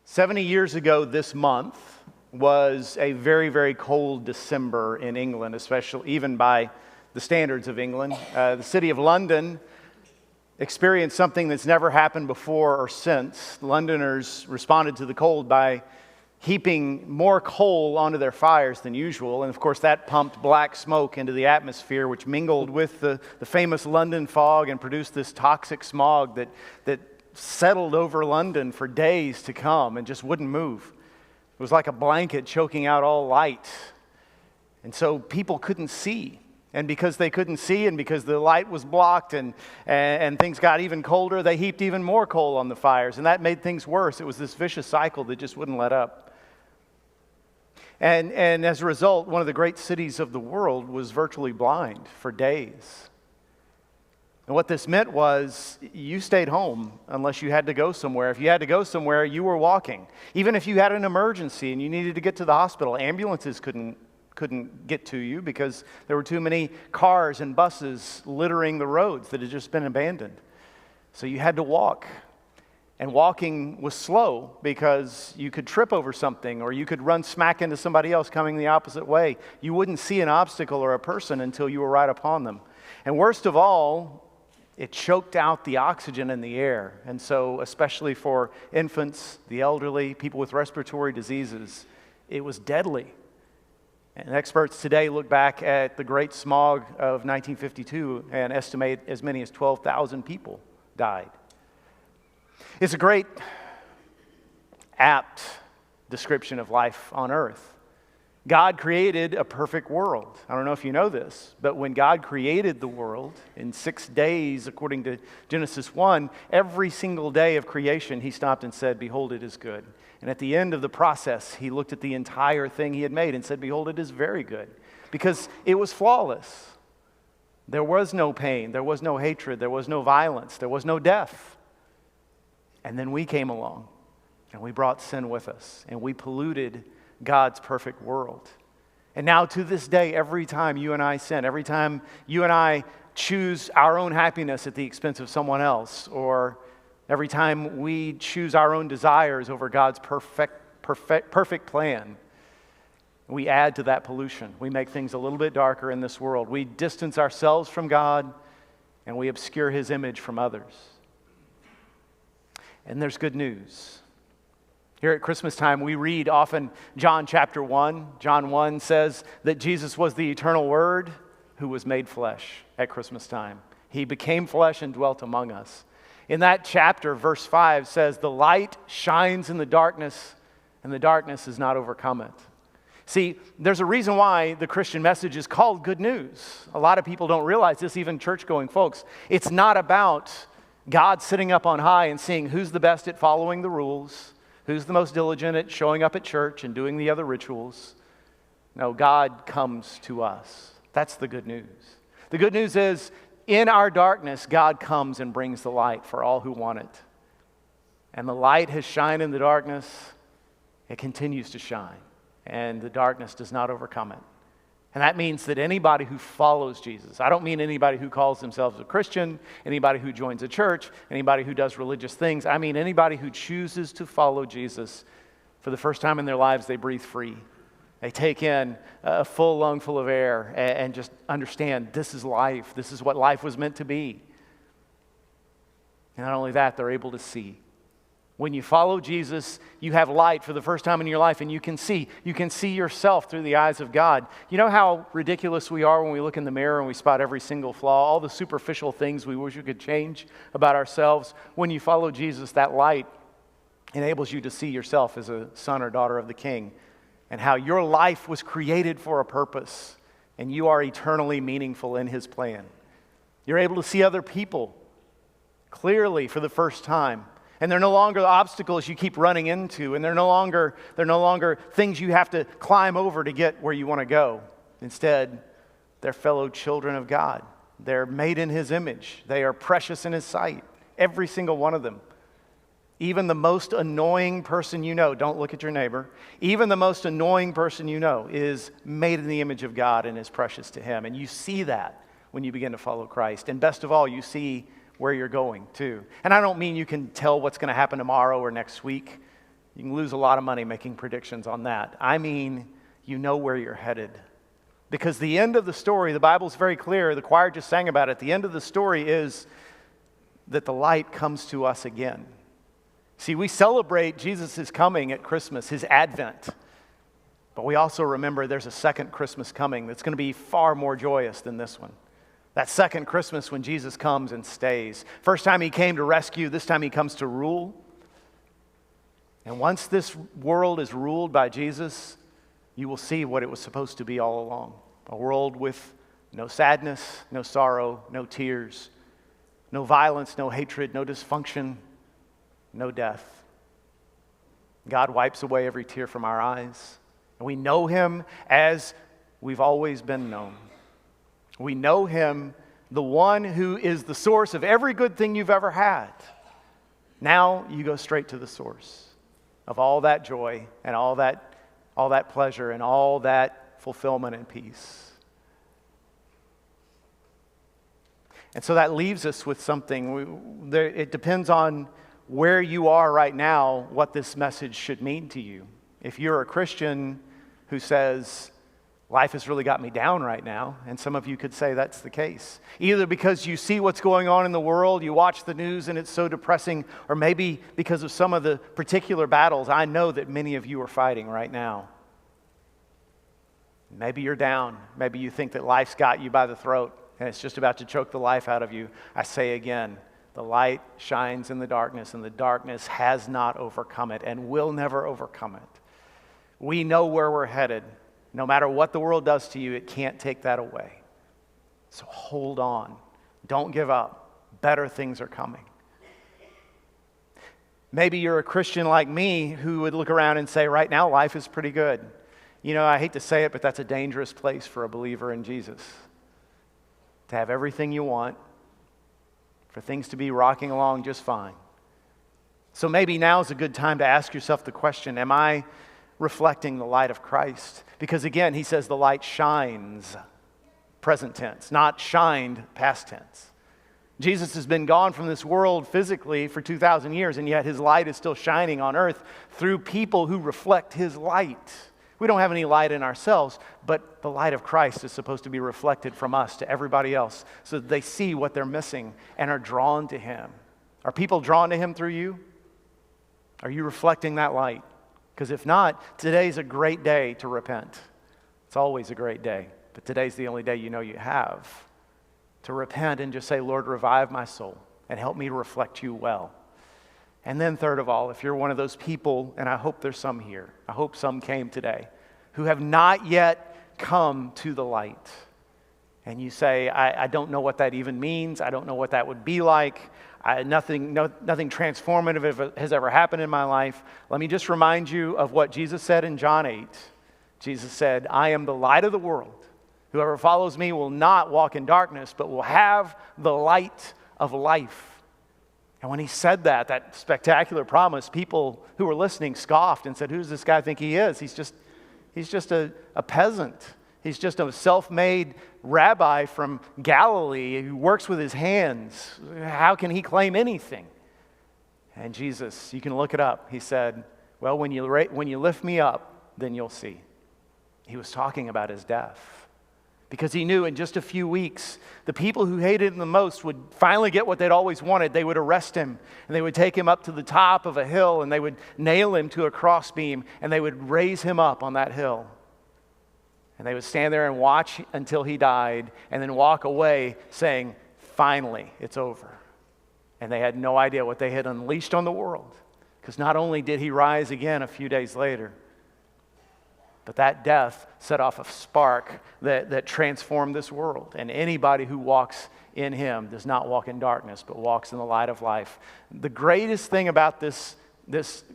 70 years ago this month was a very, very cold December in England, especially even by the standards of England. The city of London experienced something that's never happened before or since. Londoners responded to the cold by heaping more coal onto their fires than usual. And of course, that pumped black smoke into the atmosphere, which mingled with the famous London fog and produced this toxic smog that settled over London for days to come and just wouldn't move. It was like a blanket choking out all light. And so people couldn't see. And because they couldn't see and because the light was blocked and things got even colder, they heaped even more coal on the fires. And that made things worse. It was this vicious cycle that just wouldn't let up. And as a result, one of the great cities of the world was virtually blind for days. And what this meant was you stayed home unless you had to go somewhere. If you had to go somewhere, you were walking. Even if you had an emergency and you needed to get to the hospital, ambulances couldn't get to you because there were too many cars and buses littering the roads that had just been abandoned. So you had to walk. And walking was slow because you could trip over something or you could run smack into somebody else coming the opposite way. You wouldn't see an obstacle or a person until you were right upon them. And worst of all, it choked out the oxygen in the air. And so, especially for infants, the elderly, people with respiratory diseases, it was deadly. And experts today look back at the Great Smog of 1952 and estimate as many as 12,000 people died. It's a great, apt description of life on earth. God created a perfect world. I don't know if you know this, but when God created the world in 6 days, according to Genesis 1, every single day of creation, he stopped and said, "Behold, it is good." And at the end of the process, he looked at the entire thing he had made and said, "Behold, it is very good," because it was flawless. There was no pain, there was no hatred, there was no violence, there was no death. And then we came along, and we brought sin with us, and we polluted God's perfect world. And now to this day, every time you and I sin, every time you and I choose our own happiness at the expense of someone else, or every time we choose our own desires over God's perfect plan, we add to that pollution. We make things a little bit darker in this world. We distance ourselves from God, and we obscure His image from others. And there's good news. Here at Christmas time, we read often John chapter 1. John 1 says that Jesus was the eternal Word who was made flesh at Christmas time. He became flesh and dwelt among us. In that chapter, verse 5 says, "The light shines in the darkness, and the darkness has not overcome it." See, there's a reason why the Christian message is called good news. A lot of people don't realize this, even church-going folks. It's not about God sitting up on high and seeing who's the best at following the rules, who's the most diligent at showing up at church and doing the other rituals. No, God comes to us. That's the good news. The good news is, in our darkness, God comes and brings the light for all who want it. And the light has shined in the darkness. It continues to shine. And the darkness does not overcome it. And that means that anybody who follows Jesus, I don't mean anybody who calls themselves a Christian, anybody who joins a church, anybody who does religious things. I mean anybody who chooses to follow Jesus. For the first time in their lives, they breathe free. They take in a full lungful of air and just understand this is life. This is what life was meant to be. And not only that, they're able to see. When you follow Jesus, you have light for the first time in your life, and you can see yourself through the eyes of God. You know how ridiculous we are when we look in the mirror and we spot every single flaw, all the superficial things we wish we could change about ourselves? When you follow Jesus, that light enables you to see yourself as a son or daughter of the King, and how your life was created for a purpose, and you are eternally meaningful in His plan. You're able to see other people clearly for the first time. And they're no longer the obstacles you keep running into, and they're no longer things you have to climb over to get where you want to go. Instead, they're fellow children of God. They're made in His image. They are precious in His sight, every single one of them. Even the most annoying person you know, don't look at your neighbor, even the most annoying person you know is made in the image of God and is precious to Him. And you see that when you begin to follow Christ. And best of all, you see where you're going too. And I don't mean you can tell what's going to happen tomorrow or next week. You can lose a lot of money making predictions on that. I mean, you know where you're headed. Because the end of the story, the Bible's very clear, the choir just sang about it, the end of the story is that the light comes to us again. See, we celebrate Jesus' coming at Christmas, his advent. But we also remember there's a second Christmas coming that's going to be far more joyous than this one. That second Christmas when Jesus comes and stays. First time he came to rescue, this time he comes to rule. And once this world is ruled by Jesus, you will see what it was supposed to be all along. A world with no sadness, no sorrow, no tears, no violence, no hatred, no dysfunction, no death. God wipes away every tear from our eyes. And we know him as we've always been known. We know him, the one who is the source of every good thing you've ever had. Now you go straight to the source of all that joy and all that pleasure and all that fulfillment and peace. And so that leaves us with something. It depends on where you are right now, what this message should mean to you. If you're a Christian who says, life has really got me down right now, and some of you could say that's the case. Either because you see what's going on in the world, you watch the news and it's so depressing, or maybe because of some of the particular battles I know that many of you are fighting right now. Maybe you're down. Maybe you think that life's got you by the throat and it's just about to choke the life out of you. I say again, the light shines in the darkness, and the darkness has not overcome it and will never overcome it. We know where we're headed. No matter what the world does to you, it can't take that away. So hold on. Don't give up. Better things are coming. Maybe you're a Christian like me who would look around and say, right now life is pretty good. You know, I hate to say it, but that's a dangerous place for a believer in Jesus. To have everything you want, for things to be rocking along just fine. So maybe now is a good time to ask yourself the question, am I reflecting the light of Christ? Because again, he says the light shines, present tense, not shined, past tense. Jesus has been gone from this world physically for 2,000 years, and yet his light is still shining on earth through people who reflect his light. We don't have any light in ourselves, but the light of Christ is supposed to be reflected from us to everybody else so that they see what they're missing and are drawn to him. Are people drawn to him through you? Are you reflecting that light? Because if not, today's a great day to repent. It's always a great day, but today's the only day you know you have to repent and just say, Lord, revive my soul and help me to reflect you well. And then third of all, if you're one of those people, and I hope there's some here, I hope some came today, who have not yet come to the light, and you say, I don't know what that even means, I don't know what that would be like, nothing transformative has ever happened in my life. Let me just remind you of what Jesus said in John 8. Jesus said, I am the light of the world. Whoever follows me will not walk in darkness, but will have the light of life. And when he said that spectacular promise, people who were listening scoffed and said, who does this guy think he is? He's just a peasant. He's just a self-made rabbi from Galilee who works with his hands. How can he claim anything? And Jesus, you can look it up. He said, well, when you lift me up, then you'll see. He was talking about his death. Because he knew in just a few weeks, the people who hated him the most would finally get what they'd always wanted. They would arrest him, and they would take him up to the top of a hill, and they would nail him to a crossbeam, and they would raise him up on that hill. And they would stand there and watch until he died, and then walk away saying, finally, it's over. And they had no idea what they had unleashed on the world. Because not only did he rise again a few days later, but that death set off a spark that transformed this world. And anybody who walks in him does not walk in darkness, but walks in the light of life. The greatest thing about this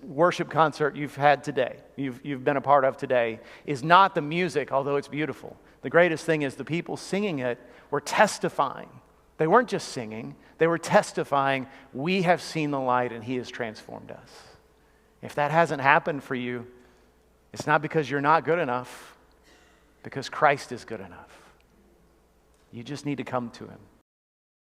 worship concert you've had today, you've been a part of today, is not the music, although it's beautiful. The greatest thing is the people singing it were testifying. They weren't just singing, they were testifying, we have seen the light and he has transformed us. If that hasn't happened for you, it's not because you're not good enough, because Christ is good enough. You just need to come to him.